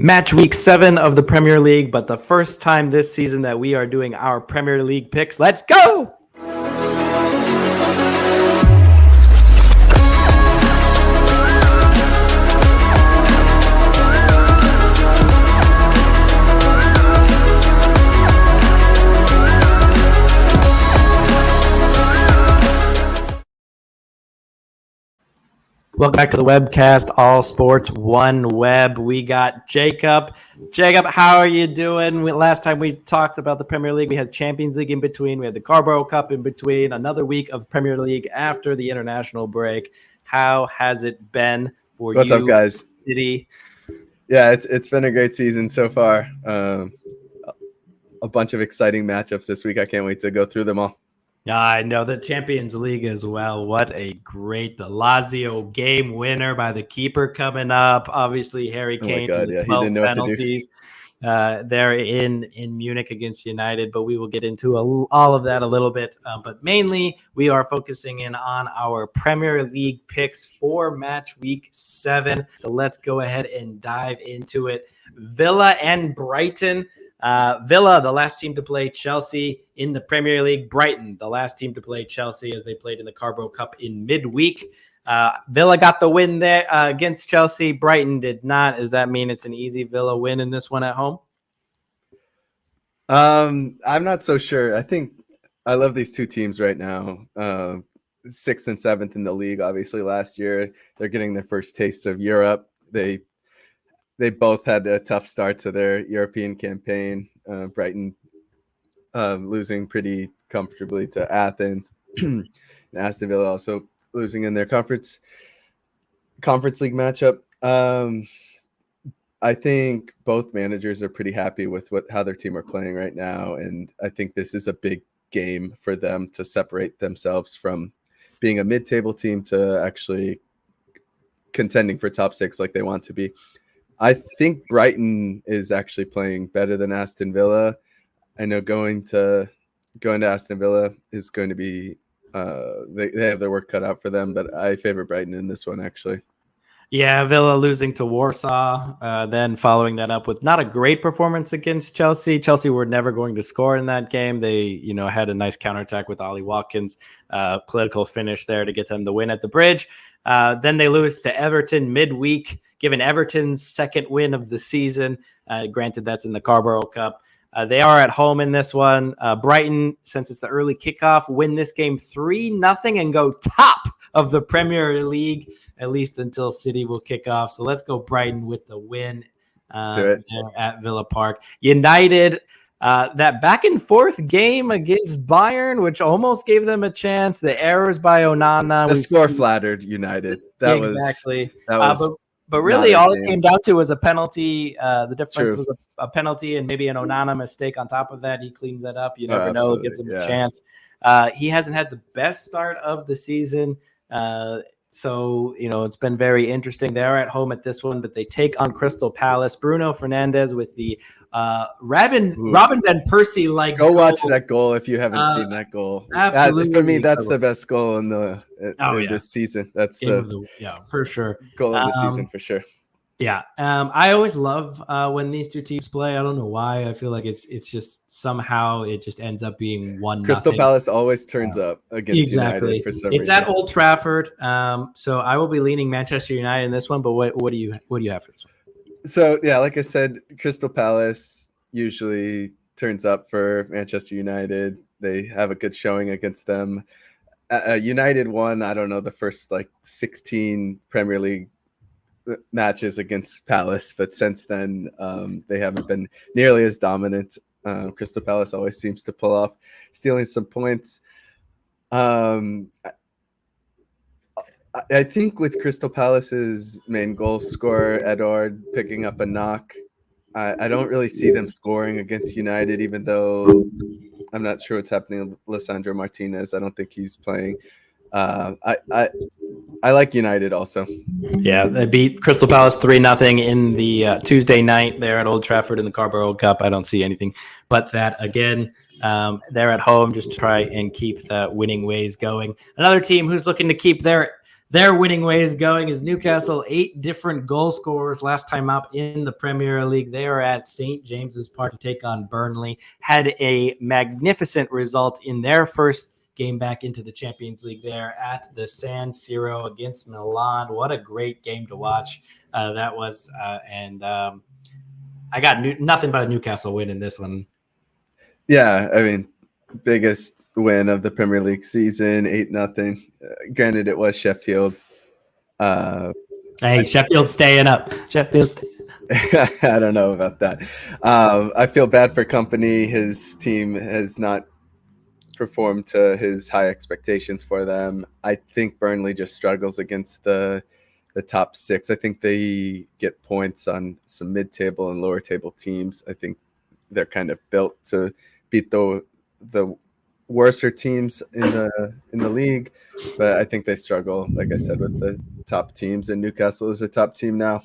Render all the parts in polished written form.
Match week 7 of the Premier League, but the first time this season that we are doing our Premier League picks. Let's go! Welcome back to the webcast, All Sports One Web. We got Jacob. Jacob, how are you doing? Last time we talked about the Premier League, we had Champions League in between. We had the Carabao Cup in between. Another week of Premier League after the international break. How has it been for you? What's up, guys? City? Yeah, it's been a great season so far. A bunch of exciting matchups this week. I can't wait to go through them all. I know the Champions League as well. What a great Lazio game winner by the keeper coming up. Obviously, Harry Kane, oh my God, yeah. 12 he didn't know penalties there in Munich against United, but we will get into all of that a little bit. But mainly, we are focusing in on our Premier League picks for match week 7. So let's go ahead and dive into it. Villa and Brighton. Villa, the last team to play Chelsea in the Premier League. Brighton, the last team to play Chelsea as they played in the Carabao Cup in midweek. Villa got the win there against Chelsea. Brighton did not. Does that mean it's an easy Villa win in this one at home? I'm not so sure. I think I love these two teams right now. 6th and 7th in the league. Obviously, last year they're getting their first taste of Europe. They both had a tough start to their European campaign. Brighton losing pretty comfortably to Athens. And Aston Villa also losing in their conference league matchup. I think both managers are pretty happy with how their team are playing right now, and I think this is a big game for them to separate themselves from being a mid-table team to actually contending for top 6 like they want to be. I think Brighton is actually playing better than Aston Villa. I know going to Aston Villa is going to be they have their work cut out for them, but I favor Brighton in this one actually. Yeah, Villa losing to Warsaw, then following that up with not a great performance against Chelsea. Chelsea were never going to score in that game. They, had a nice counterattack with Ollie Watkins, political finish there to get them the win at the Bridge. Then they lose to Everton midweek, given Everton's second win of the season. Granted, that's in the Carabao Cup. They are at home in this one. Brighton, since it's the early kickoff, win this game 3-0 and go top of the Premier League, at least until City will kick off. So let's go Brighton with the win there at Villa Park. United, that back and forth game against Bayern, which almost gave them a chance. The errors by Onana. The score flattered United. That was but really all it came down to was a penalty. The difference was a penalty and maybe an Onana mistake on top of that. He cleans that up. You never know. It gives him a chance. He hasn't had the best start of the season. So, it's been very interesting. They're at home at this one, but they take on Crystal Palace. Bruno Fernandes with the Robin Van Persie Go watch that goal if you haven't seen that goal. Absolutely. For me, that's the best goal in this season. That's for sure. Goal of the season for sure. Yeah, I always love when these two teams play. I don't know why. I feel like it's just somehow it just ends up being 1-0. Crystal Palace always turns up against United for some reason. It's at Old Trafford, so I will be leaning Manchester United in this one. But what do you have for this one? So yeah, like I said, Crystal Palace usually turns up for Manchester United. They have a good showing against them. United won, I don't know, the first 16 Premier League matches against Palace, but since then they haven't been nearly as dominant. Crystal Palace always seems to pull off stealing some points. I think with Crystal Palace's main goal scorer Edouard picking up a knock, I don't really see them scoring against United, even though I'm not sure what's happening with Lisandro Martinez. I don't think he's playing. I like United also. Yeah, they beat Crystal Palace 3-0 in the Tuesday night there at Old Trafford in the Carabao Cup. I don't see anything but that again. They're at home just to try and keep the winning ways going. Another team who's looking to keep their their winning ways going is Newcastle, 8 different goal scorers last time up in the Premier League. They are at St. James's Park to take on Burnley. Had a magnificent result in their first game back into the Champions League there at the San Siro against Milan. What a great game to watch that was. I got nothing but a Newcastle win in this one. Yeah, I mean, biggest win of the Premier League season, 8-0. Granted, it was Sheffield. Hey, Sheffield's staying up. I don't know about that. I feel bad for Company. His team has not performed to his high expectations for them. I think Burnley just struggles against the top 6. I think they get points on some mid-table and lower-table teams. I think they're kind of built to beat the worser teams in the league, but I think they struggle, like I said, with the top teams, and Newcastle is a top team now.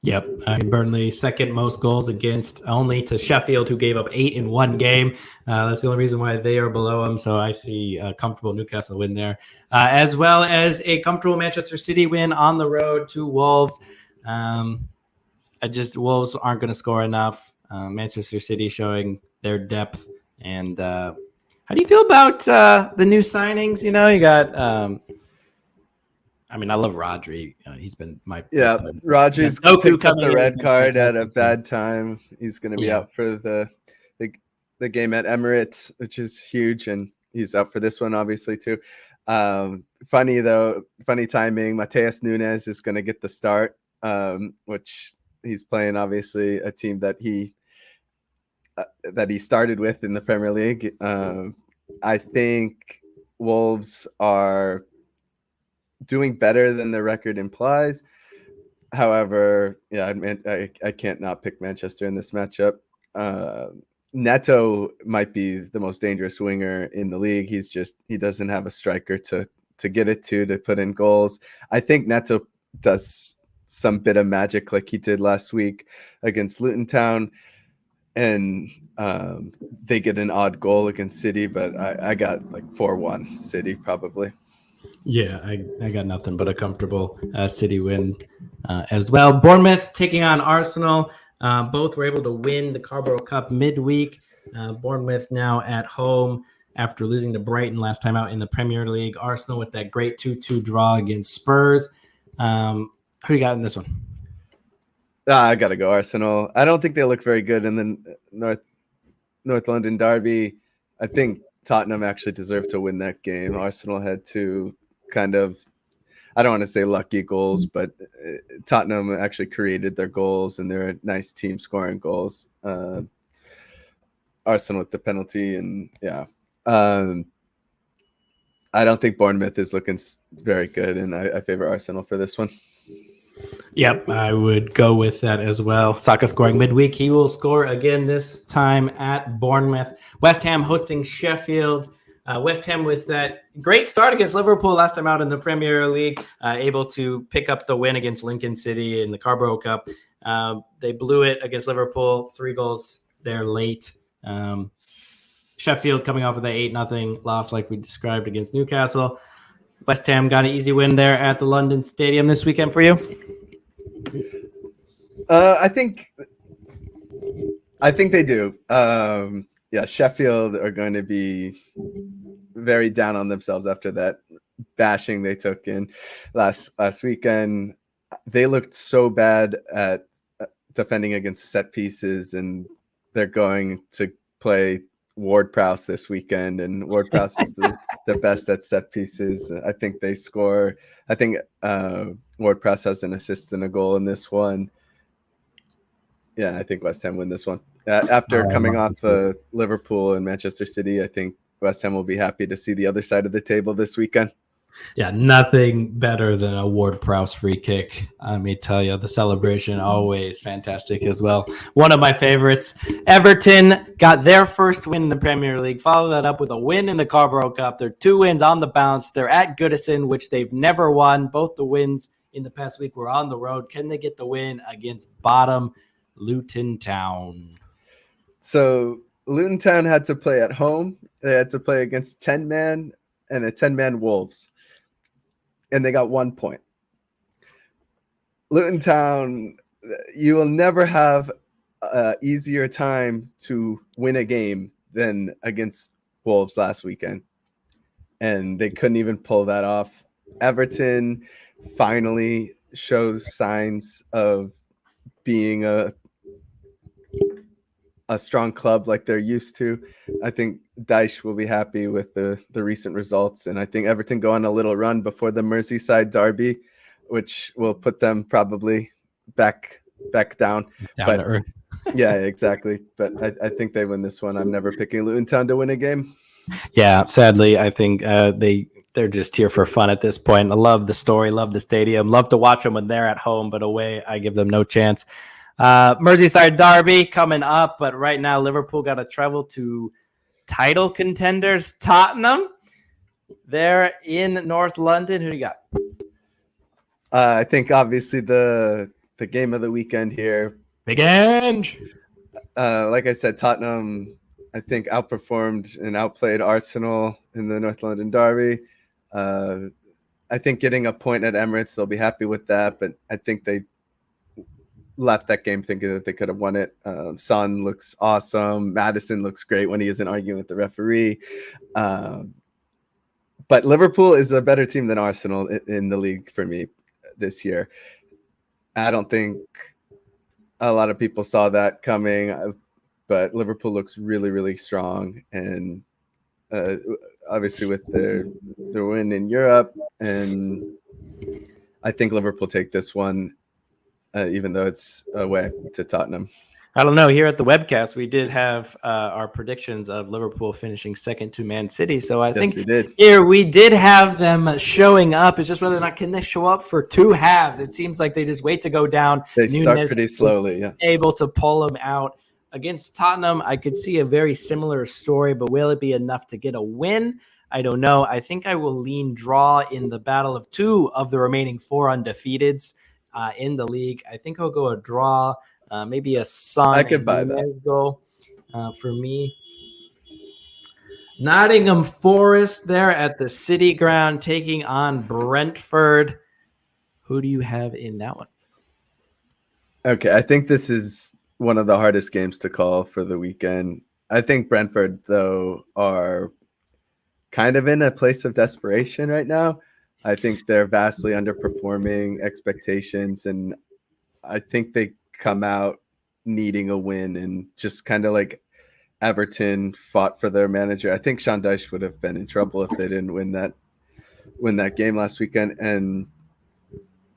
Yep. Burnley, second most goals against, only to Sheffield, who gave up 8 in one game. That's the only reason why they are below them. So I see a comfortable Newcastle win there, as well as a comfortable Manchester City win on the road to Wolves. Wolves aren't going to score enough. Manchester City showing their depth. And how do you feel about the new signings? You know, you got I love Rodri. He's been my Rodri's picked up the red card at a bad time. He's going to be out for the game at Emirates, which is huge, and he's out for this one obviously too. Funny timing. Mateus Nunes is going to get the start, which he's playing obviously a team that he started with in the Premier League. I think Wolves are doing better than the record implies. However, I can't not pick Manchester in this matchup. Neto might be the most dangerous winger in the league. He doesn't have a striker to get it to put in goals. I think Neto does some bit of magic like he did last week against Luton Town, and they get an odd goal against City, but I got like 4-1 City probably. Yeah, I got nothing but a comfortable City win as well. Bournemouth taking on Arsenal. Both were able to win the Carabao Cup midweek. Bournemouth now at home after losing to Brighton last time out in the Premier League. Arsenal with that great 2-2 draw against Spurs. Who you got in this one? I got to go Arsenal. I don't think they look very good in the North London derby. I think Tottenham actually deserved to win that game. Arsenal had two kind of, I don't want to say lucky goals, but Tottenham actually created their goals, and they're a nice team scoring goals. Arsenal with the penalty, and I don't think Bournemouth is looking very good, and I favor Arsenal for this one. Yep, I would go with that as well. Saka scoring midweek. He will score again this time at Bournemouth. West Ham hosting Sheffield. West Ham with that great start against Liverpool last time out in the Premier League, able to pick up the win against Lincoln City in the Carabao Cup. They blew it against Liverpool, 3 goals there late. Sheffield coming off of the 8-0 loss like we described against Newcastle. West Ham got an easy win there at the London Stadium this weekend for you? I think they do. Sheffield are going to be very down on themselves after that bashing they took in last weekend. They looked so bad at defending against set pieces, and they're going to play Ward-Prowse this weekend, and Ward-Prowse is the best at set pieces. I think they score. I think Ward-Prowse has an assist and a goal in this one. Yeah, I think West Ham win this one. After coming off Liverpool and Manchester City, I think West Ham will be happy to see the other side of the table this weekend. Yeah, nothing better than a Ward-Prowse free kick. Let me tell you, the celebration always fantastic as well. One of my favorites. Everton got their first win in the Premier League. Follow that up with a win in the Carabao Cup. They're 2 wins on the bounce. They're at Goodison, which they've never won. Both the wins in the past week were on the road. Can they get the win against bottom Luton Town? So Luton Town had to play at home. They had to play against 10-man and a 10-man Wolves. and they got 1 point. Luton Town, you will never have an easier time to win a game than against Wolves last weekend. And they couldn't even pull that off. Everton finally shows signs of being a strong club like they're used to. I think Dyche will be happy with the recent results. And I think Everton go on a little run before the Merseyside derby, which will put them probably back down to earth. Yeah, exactly. But I think they win this one. I'm never picking Luton Town to win a game. Yeah, sadly, I think they're just here for fun at this point. I love the story, love the stadium, love to watch them when they're at home, but away, I give them no chance. Merseyside derby coming up, but right now Liverpool got to travel to title contenders Tottenham. They're in North London. Who do you got? I think obviously the game of the weekend here. Big Ange. Like I said, Tottenham, I think, outperformed and outplayed Arsenal in the North London derby. I think getting a point at Emirates, they'll be happy with that, but I think they left that game thinking that they could have won it. Son looks awesome. Maddison looks great when he isn't arguing with the referee. But Liverpool is a better team than Arsenal in the league for me this year. I don't think a lot of people saw that coming, but Liverpool looks really, really strong. And obviously with their win in Europe, and I think Liverpool take this one, even though it's away to Tottenham. I don't know. Here at the webcast, we did have our predictions of Liverpool finishing second to Man City. So I think here we did have them showing up. It's just whether or not can they show up for two halves. It seems like they just wait to go down. They start pretty slowly, yeah. Able to pull them out. Against Tottenham, I could see a very similar story, but will it be enough to get a win? I don't know. I think I will lean draw in the battle of two of the remaining four undefeateds in the league. I think I'll go a draw. Maybe a Son. I could buy that goal for me. Nottingham Forest there at the City Ground taking on Brentford. Who do you have in that one? Okay, I think this is one of the hardest games to call for the weekend. I think Brentford, though, are kind of in a place of desperation right now. I think they're vastly underperforming expectations, and I think they come out needing a win, and just kind of like Everton fought for their manager. I think Sean Dyche would have been in trouble if they didn't win that game last weekend, and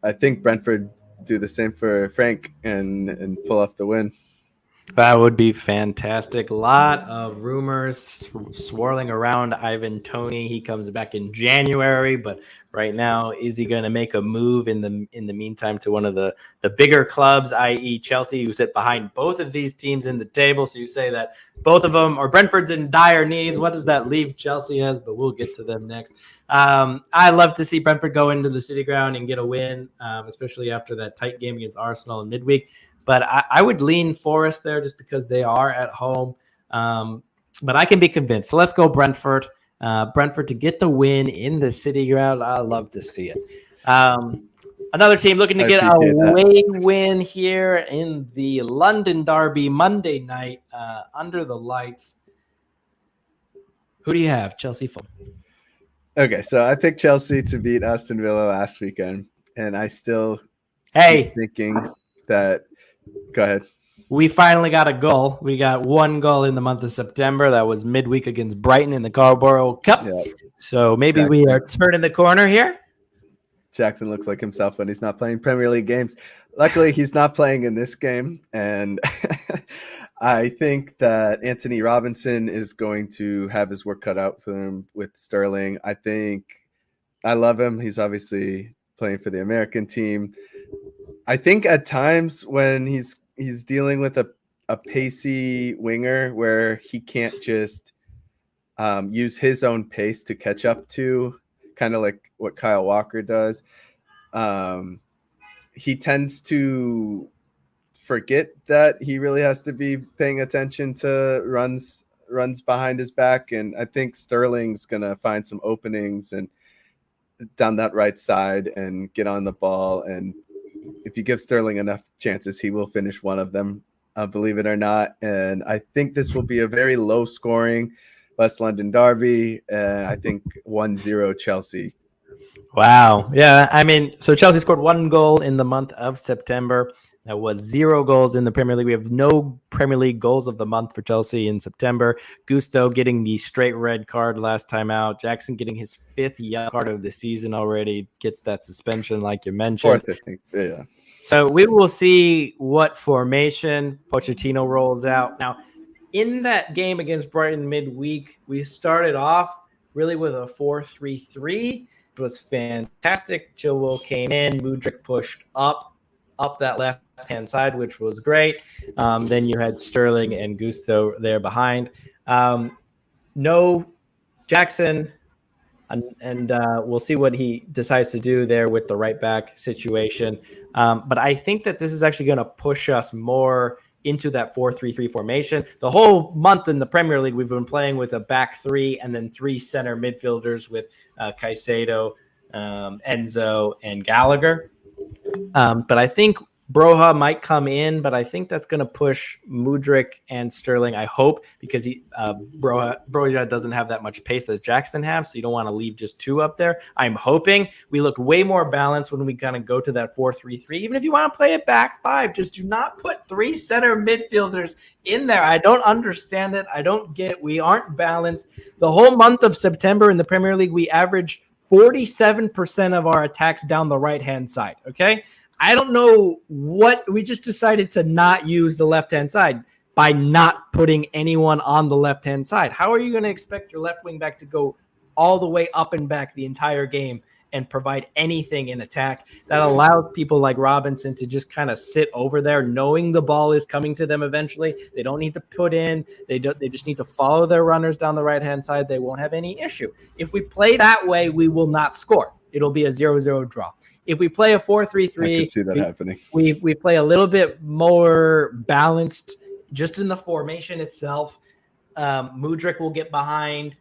I think Brentford do the same for Frank and pull off the win. That would be fantastic. A lot of rumors swirling around Ivan Toney. He comes back in January, but right now, is he going to make a move in the meantime to one of the bigger clubs, i.e. Chelsea, who sit behind both of these teams in the table? So you say that both of them, or Brentford's in dire needs. What does that leave Chelsea as? But we'll get to them next. I love to see Brentford go into the City Ground and get a win, especially after that tight game against Arsenal in midweek. But I would lean Forest there just because they are at home. But I can be convinced. So let's go Brentford. Brentford to get the win in the City Ground. I love to see it. Another team looking to get a away win here in the London Derby Monday night under the lights. Who do you have? Chelsea, Fulham. Okay, so I picked Chelsea to beat Aston Villa last weekend, and I still keep thinking that. Go ahead. We finally got a goal. We got one goal in the month of September. That was midweek against Brighton in the Carabao Cup. Yep. So maybe we are turning the corner here. Jackson looks like himself when he's not playing Premier League games. Luckily, he's not playing in this game. And I think that Anthony Robinson is going to have his work cut out for him with Sterling. I love him. He's obviously playing for the American team. I think at times when he's dealing with a pacey winger where he can't just use his own pace to catch up to, kind of like what Kyle Walker does, he tends to forget that he really has to be paying attention to runs behind his back. And I think Sterling's going to find some openings, and down that right side and get on the ball. And if you give Sterling enough chances, he will finish one of them, believe it or not. And I think this will be a very low scoring West London derby. I think 1-0 Chelsea. Wow. Yeah. I mean, so Chelsea scored 1 goal in the month of September. That was 0 goals in the Premier League. We have no Premier League goals of the month for Chelsea in September. Gusto getting the straight red card last time out. Jackson getting his 5th yellow card of the season already. Gets that suspension like you mentioned. 4th, I think. Yeah. So we will see what formation Pochettino rolls out. Now, in that game against Brighton midweek, we started off really with a 4-3-3. It was fantastic. Chilwell came in. Mudryk pushed up that left-hand side, which was great. Then you had Sterling and Gusto there behind. No Jackson, and we'll see what he decides to do there with the right back situation. But I think that this is actually going to push us more into that 4-3-3 formation. The whole month in the Premier League, we've been playing with a back 3 and then 3 center midfielders with Caicedo, Enzo, and Gallagher. But I think Broha might come in, but I think that's going to push Mudryk and Sterling, I hope, because Broja doesn't have that much pace as Jackson has, so you don't want to leave just 2 up there. I'm hoping we look way more balanced when we kind of go to that 4-3-3. Even if you want to play it back 5, just do not put 3 center midfielders in there. I don't understand it. I don't get it. We aren't balanced. The whole month of September in the Premier League, we averaged 47% of our attacks down the right-hand side, okay? I don't know what we just decided to not use the left-hand side by not putting anyone on the left-hand side. How are you going to expect your left wing back to go all the way up and back the entire game and provide anything in attack that allows people like Robinson to just kind of sit over there knowing the ball is coming to them eventually? They don't need to put in. They just need to follow their runners down the right-hand side. They won't have any issue. If we play that way, we will not score. It'll be a 0-0 draw. If we play a 4-3-3, I can see that happening. We play a little bit more balanced just in the formation itself. Mudryk will get behind.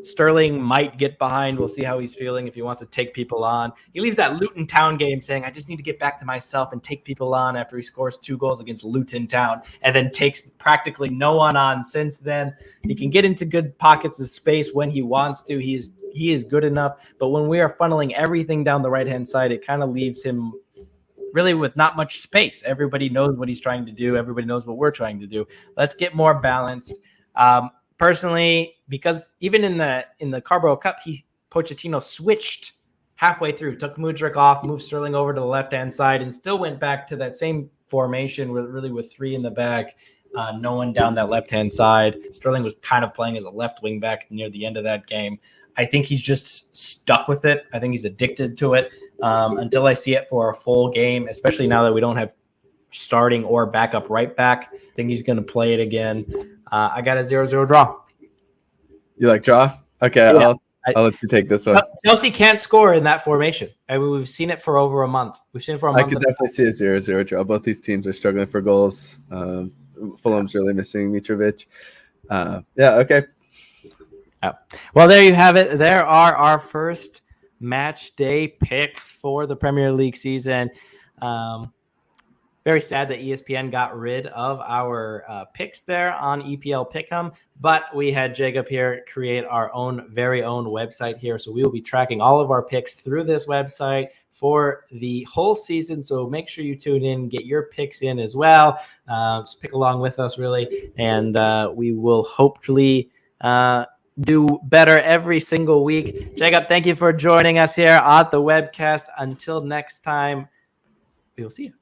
Sterling might get behind. We'll see how he's feeling if he wants to take people on. He leaves that Luton Town game saying, I just need to get back to myself and take people on after he scores 2 goals against Luton Town and then takes practically no one on since then. He can get into good pockets of space when he wants to. He is good enough. But when we are funneling everything down the right-hand side, it kind of leaves him really with not much space. Everybody knows what he's trying to do. Everybody knows what we're trying to do. Let's get more balanced. Personally, because even in the Carabao Cup, Pochettino switched halfway through, took Mudryk off, moved Sterling over to the left-hand side, and still went back to that same formation with 3 in the back, no one down that left-hand side. Sterling was kind of playing as a left wing back near the end of that game. I think he's just stuck with it. I think he's addicted to it until I see it for a full game, especially now that we don't have starting or backup right back. I think he's going to play it again. I got a 0-0 draw. You like draw? Okay, yeah. I'll let you take this one. Chelsea can't score in that formation. I mean, we've seen it for over a month. We've seen it for a month. I could definitely see a 0-0 draw. Both these teams are struggling for goals. Fulham's really missing Mitrovic. Yeah, okay. Oh. Well, there you have it. There are our first match day picks for the Premier League season. Very sad that ESPN got rid of our picks there on EPL Pick'em, but we had Jacob here create our very own website here. So we will be tracking all of our picks through this website for the whole season. So make sure you tune in, get your picks in as well. Just pick along with us, really. And we will hopefully do better every single week. Jacob, thank you for joining us here on the webcast. Until next time, we will see you.